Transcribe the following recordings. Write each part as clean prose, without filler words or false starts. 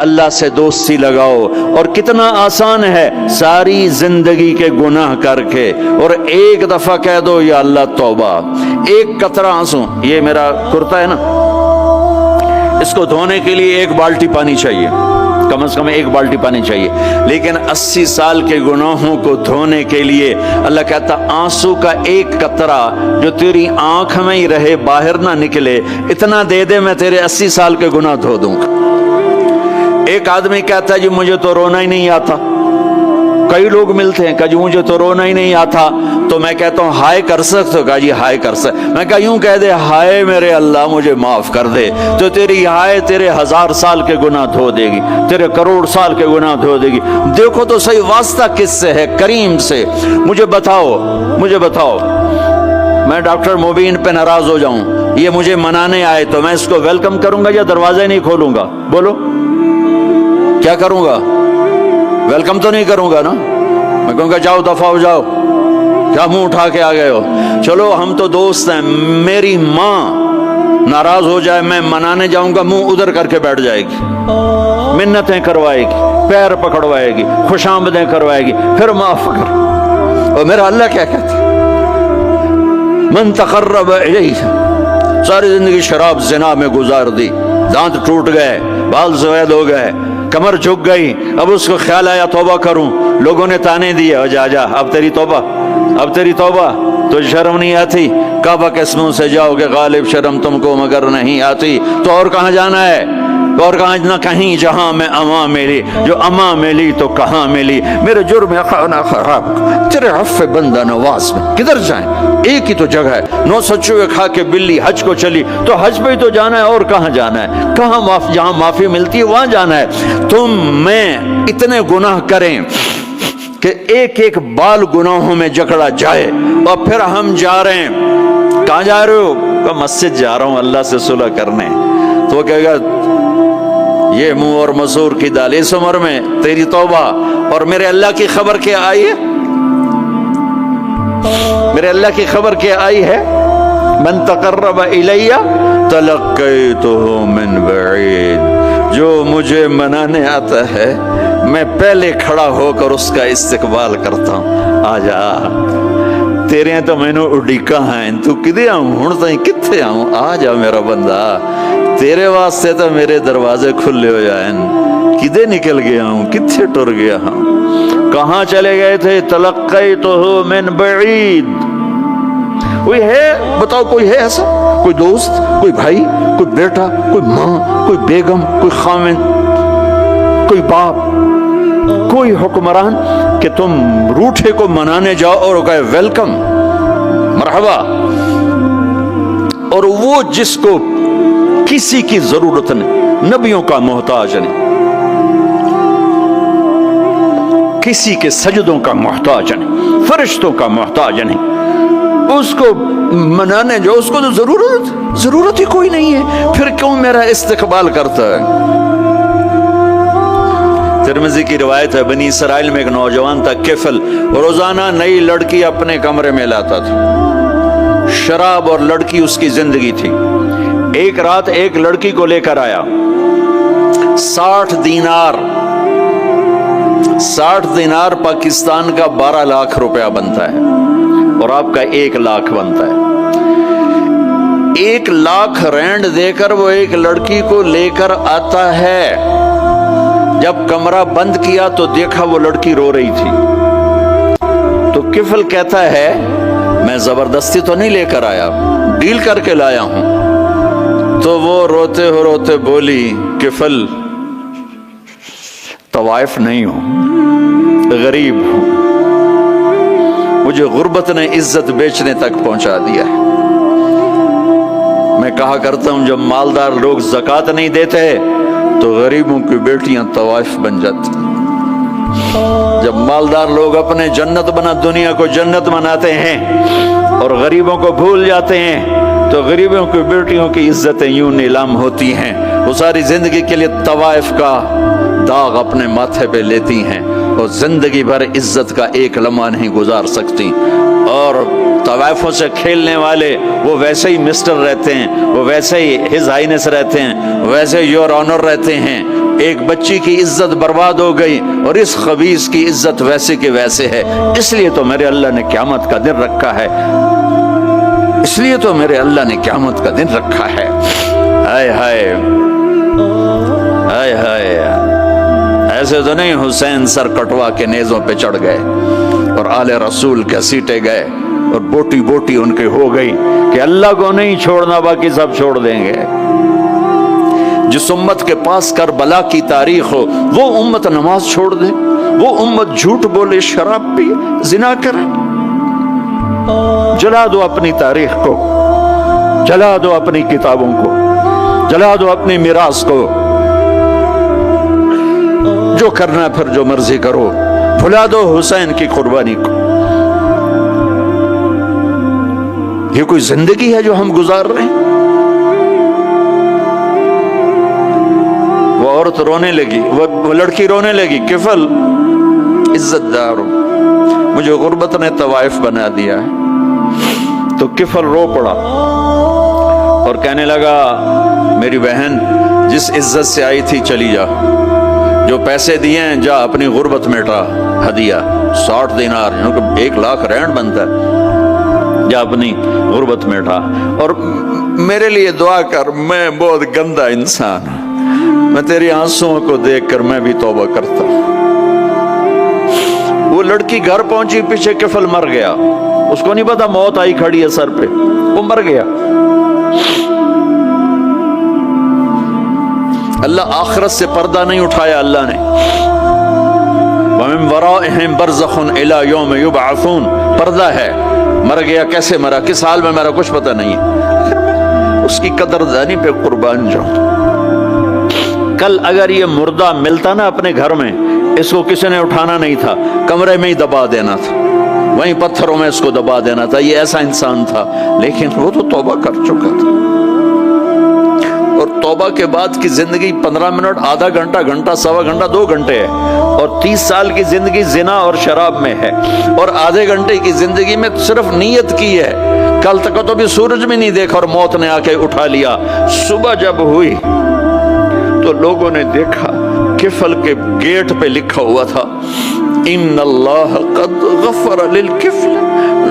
اللہ سے دوستی لگاؤ. اور کتنا آسان ہے ساری زندگی کے گناہ کر کے اور ایک دفعہ کہہ دو یا اللہ توبہ. ایک قطرہ آنسو، یہ میرا کرتا ہے نا، اس کو دھونے کے لیے ایک بالٹی پانی چاہیے، کم از کم ایک بالٹی پانی چاہیے. لیکن 80 سال کے گناہوں کو دھونے کے لیے اللہ کہتا آنسو کا ایک قطرہ جو تیری آنکھ میں ہی رہے، باہر نہ نکلے، اتنا دے دے میں تیرے 80 سال کے گناہ دھو دوں گا. ایک آدمی کہتا ہے جی مجھے تو رونا ہی نہیں آتا. کئی لوگ ملتے ہیں کہ جی مجھے تو رونا ہی نہیں آتا. تو میں کہتا ہوں ہائے کر سکتے ہو؟ کہا جی ہائے کر سکتے. میں کہا یوں کہہ دے ہائے میرے اللہ مجھے معاف کر دے، تو تیری ہائے تیرے 1000 سال کے گناہ دھو دے گی، تیرے کروڑ سال کے گناہ دھو دے گی. دیکھو تو صحیح واسطہ کس سے ہے؟ کریم سے. مجھے بتاؤ میں ڈاکٹر مبین پہ ناراض ہو جاؤں، یہ مجھے منانے آئے تو میں اس کو ویلکم کروں گا یا دروازے نہیں کھولوں گا؟ بولو کیا کروں گا؟ ویلکم تو نہیں کروں گا نا. میں کہوں گا جاؤ دفعہ ہو جاؤ، کیا منہ اٹھا کے آ گئے ہو؟ چلو ہم تو دوست ہیں. میری ماں ناراض ہو جائے میں منانے جاؤں گا، منہ ادھر کر کے بیٹھ جائے گی، منتیں کروائے گی، پیر پکڑوائے گی، خوش آمدیں کروائے گی، پھر معاف کر. اور میرا اللہ کیا کہتا ہے؟ من تقرب الیہ. ساری زندگی شراب زنا میں گزار دی، دانت ٹوٹ گئے، بال سفید ہو گئے، کمر جھک گئی. اب اس کو خیال آیا توبہ کروں، لوگوں نے تانے دیے جا اب تیری توبہ تو شرم نہیں آتی؟ کعبہ کے اسموں سے جاؤ گے غالب شرم تم کو مگر نہیں آتی. تو اور کہاں جانا ہے؟ اور کہاں نہ کہیں جہاں میں اما ملی، جو اما ملی تو کہاں ملی. میرے جرم خانہ خراب تیرے عفو بندہ نواز میں کدھر جائیں؟ ایک ہی تو جگہ ہے. 9 سچوے کھا کے بلی حج کو چلی، تو حج پہ ہی تو جانا ہے، اور کہاں جانا ہے؟ کہاں جہاں معافی ملتی ہے وہاں جانا ہے. تم میں اتنے گناہ کریں کہ ایک ایک بال گناہوں میں جکڑا جائے، اور پھر ہم جا رہے ہیں. کہاں جا رہے ہو؟ کہ مسجد جا رہا ہوں اللہ سے صلح کرنے. تو وہ کہے گا یہ منہ اور مسور کی دال، اس عمر میں تیری توبہ. اور میرے اللہ کی خبر کیا آئی ہے؟ میرے اللہ کی خبر کیا آئی ہے؟ من تقرب الی تلقیتہ من بعید. جو مجھے منانے آتا ہے میں پہلے کھڑا ہو کر اس کا استقبال کرتا ہوں. آجا تیرے تو میں نے اڈیکا ہیں، تو کدے آؤں ہوں تھی کتھے آؤں؟ آجا میرا بندہ، تیرے واسطے تو میرے دروازے کھلے ہو جائیں. کدے نکل گیا ہوں، کتھے ٹر گیا ہوں؟ کہاں چلے گئے تھے؟ تلقیتہ من بعید. کوئی ہے بتاؤ، کوئی ہے ایسا؟ کوئی دوست، کوئی بھائی، کوئی بیٹا، کوئی ماں، کوئی بیگم، کوئی خاوند، کوئی باپ، کوئی حکمران کہ تم روٹھے کو منانے جاؤ اور کہے ویلکم مرحبا. اور وہ جس کو کسی کی ضرورت نہیں، نبیوں کا محتاج نہیں، کسی کے سجدوں کا محتاج نہیں، فرشتوں کا محتاج نہیں، اس کو منانے جو اس کو تو ضرورت ہی کوئی نہیں ہے، پھر کیوں میرا استقبال کرتا ہے؟ ترمذی کی روایت ہے، بنی اسرائیل میں ایک نوجوان تھا کفل، روزانہ نئی لڑکی اپنے کمرے میں لاتا تھا. شراب اور لڑکی اس کی زندگی تھی. ایک رات ایک لڑکی کو لے کر آیا. 60 دینار پاکستان کا 12 لاکھ روپیہ بنتا ہے، اور آپ کا 1 لاکھ بنتا ہے. 1 لاکھ رینڈ دے کر وہ ایک لڑکی کو لے کر آتا ہے. جب کمرہ بند کیا تو دیکھا وہ لڑکی رو رہی تھی. تو کفل کہتا ہے میں زبردستی تو نہیں لے کر آیا، ڈیل کر کے لایا ہوں. تو وہ روتے بولی کفل طوائف نہیں ہوں، غریب ہوں، مجھے غربت نے عزت بیچنے تک پہنچا دیا ہے. میں کہا کرتا ہوں جب مالدار لوگ زکوٰۃ نہیں دیتے تو غریبوں کی بیٹیاں طوائف بن جاتی. جب مالدار لوگ اپنے دنیا کو جنت بناتے ہیں اور غریبوں کو بھول جاتے ہیں تو غریبوں کی بیٹیوں کی عزتیں یوں نیلام ہوتی ہیں. وہ ساری زندگی کے لیے طوائف کا داغ اپنے ماتھے پہ لیتی ہیں اور زندگی بھر عزت کا ایک لمحہ نہیں گزار سکتی. اور طوائفوں سے کھیلنے والے وہ ویسے ہی مسٹر رہتے ہیں، وہ ویسے ہی ہز ہائنس رہتے ہیں، ویسے یور آنر رہتے ہیں. ایک بچی کی عزت برباد ہو گئی اور اس خبیث کی عزت ویسے کے ویسے ہے، اس لیے تو میرے اللہ نے قیامت کا دن رکھا ہے، اس لیے تو میرے اللہ نے قیامت کا دن رکھا ہے۔ ہائے ہائے ہائے ہائے، ایسے تو نہیں حسین سر کٹوا کے نیزوں پہ چڑھ گئے اور آل رسول کے سیٹے گئے اور بوٹی بوٹی ان کے ہو گئی کہ اللہ کو نہیں چھوڑنا باقی سب چھوڑ دیں گے۔ جس امت کے پاس کربلا کی تاریخ ہو وہ امت نماز چھوڑ دے، وہ امت جھوٹ بولے، شراب پی، زنا کرے۔ جلا دو اپنی تاریخ کو، جلا دو اپنی کتابوں کو، جلا دو اپنی میراث کو، جو کرنا ہے پھر جو مرضی کرو، بھلا دو حسین کی قربانی کو۔ یہ کوئی زندگی ہے جو ہم گزار رہے ہیں؟ وہ عورت رونے لگی، وہ لڑکی رونے لگی، کفل عزت دار ہو، مجھے غربت نے طوائف بنا دیا ہے۔ تو کفل رو پڑا اور کہنے لگا میری بہن جس عزت سے آئی تھی چلی جا، جو پیسے دیے ہیں جا اپنی غربت میٹا، ہدیہ 60 دینار، 1 لاکھ رینڈ بنتا ہے، جا اپنی غربت میٹا اور میرے لیے دعا کر، میں بہت گندا انسان ہوں، میں تیری آنسوؤں کو دیکھ کر میں بھی توبہ کرتا ہوں۔ وہ لڑکی گھر پہنچی، پیچھے کفل مر گیا، اس کو نہیں پتا موت آئی کھڑی ہے سر پہ، وہ مر گیا۔ اللہ آخرت سے پردہ نہیں اٹھایا اللہ نے۔ وَمِن وَرَائِهِمْ بَرْزَخٌ إِلَى يَوْمِ يُبْعَثُونَ، پردہ ہے، مر گیا، کیسے مرا، کس حال میں مرا، کچھ پتہ نہیں ہے، اس کی قدردانی پہ قربان جاؤں۔ کل اگر یہ مردہ ملتا نا اپنے گھر میں، اس کو کسی نے اٹھانا نہیں تھا، کمرے میں ہی دبا دینا تھا، وہیں پتھروں میں اس کو دبا دینا تھا، یہ ایسا انسان تھا، لیکن وہ تو توبہ کر چکا تھا۔ اور توبہ کے بعد کی زندگی 15 منٹ، آدھا گھنٹہ، گھنٹہ، سوا گھنٹہ، 2 گھنٹے ہے، اور 30 سال کی زندگی زنا اور شراب میں ہے، اور آدھے گھنٹے کی زندگی میں صرف نیت کی ہے۔ کل تک تو بھی سورج بھی نہیں دیکھا اور موت نے آ کے اٹھا لیا۔ صبح جب ہوئی تو لوگوں نے دیکھا کفل کے گیٹ پہ لکھا ہوا تھا ان اللہ قد غفر للکفل،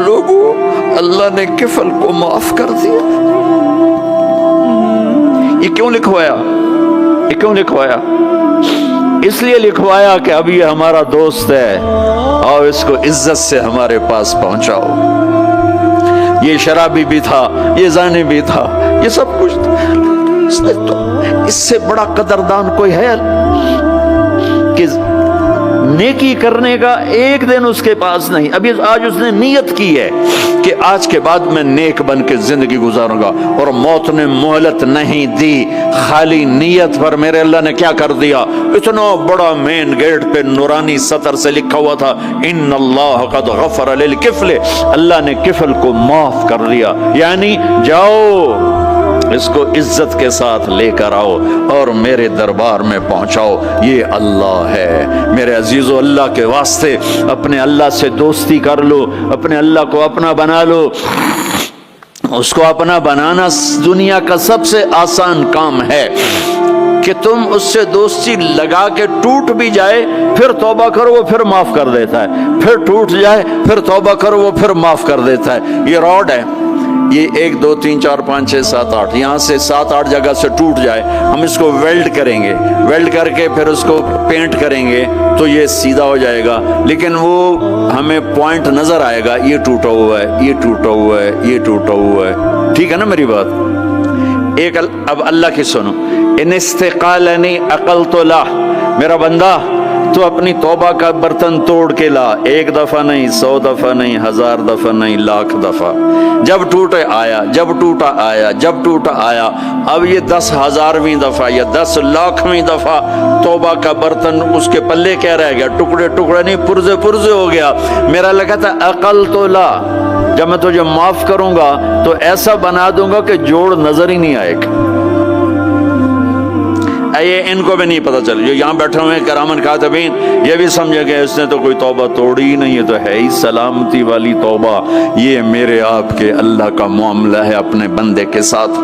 لوگوں اللہ نے کفل کو معاف کر دیا۔ یہ کیوں لکھوایا؟ یہ کیوں لکھوایا؟ اس لیے لکھوایا کہ اب یہ ہمارا دوست ہے، اور اس کو عزت سے ہمارے پاس پہنچاؤ۔ یہ شرابی بھی تھا، یہ زانی بھی تھا، یہ سب کچھ تھا، اس سے بڑا قدردان کوئی ہے کہ نیکی کرنے کا ایک دن اس کے پاس نہیں۔ ابھی آج اس نے نیت کی ہے کہ آج کے بعد میں نیک بن کے زندگی گزاروں گا، اور موت نے مہلت نہیں دی، خالی نیت پر میرے اللہ نے کیا کر دیا، اتنا بڑا مین گیٹ پہ نورانی سطر سے لکھا ہوا تھا ان اللہ قد غفر للکفل، اللہ نے کفل کو معاف کر دیا، یعنی جاؤ اس کو عزت کے ساتھ لے کر آؤ اور میرے دربار میں پہنچاؤ، یہ اللہ ہے۔ میرے عزیزو، اللہ کے واسطے اپنے اللہ سے دوستی کر لو، اپنے اللہ کو اپنا بنا لو۔ اس کو اپنا بنانا دنیا کا سب سے آسان کام ہے کہ تم اس سے دوستی لگا کے ٹوٹ بھی جائے پھر توبہ کرو وہ پھر معاف کر دیتا ہے، پھر ٹوٹ جائے پھر توبہ کرو وہ پھر معاف کر دیتا ہے۔ یہ راڈ ہے، یہ 1 2 3 4 5 6 7 8 یہاں سے 7 8 جگہ سے ٹوٹ جائے، ہم اس کو ویلڈ کریں گے، ویلڈ کر کے پھر اس کو پینٹ کریں گے تو یہ سیدھا ہو جائے گا، لیکن وہ ہمیں پوائنٹ نظر آئے گا، یہ ٹوٹا ہوا ہے، یہ ٹوٹا ہوا ہے، یہ ٹوٹا ہوا ہے۔ ٹھیک ہے نا میری بات؟ ایک اب اللہ کی سنو، ان استقالنی عقلت لہ، میرا بندہ تو اپنی توبہ کا برتن توڑ کے لا، 1 دفعہ نہیں، 100 دفعہ نہیں، 1000 دفعہ نہیں، 1,00,000 دفعہ، جب ٹوٹے آیا، جب ٹوٹا آیا، جب ٹوٹا آیا، اب یہ 10,000ویں دفعہ یا 10,00,000ویں دفعہ توبہ کا برتن اس کے پلے کیا رہ گیا، ٹکڑے ٹکڑے نہیں، پرزے پرزے ہو گیا۔ میرا لگا تھا عقل تو لا، جب میں تجھے معاف کروں گا تو ایسا بنا دوں گا کہ جوڑ نظر ہی نہیں آئے گا۔ یہ ان کو بھی نہیں پتا چل، جو یہاں بیٹھے ہوئے ہیں کرامن کاتبین، یہ بھی سمجھے گئے اس نے تو کوئی توبہ توڑی ہی نہیں ہے، تو ہے ہی سلامتی والی توبہ۔ یہ میرے آپ کے اللہ کا معاملہ ہے اپنے بندے کے ساتھ۔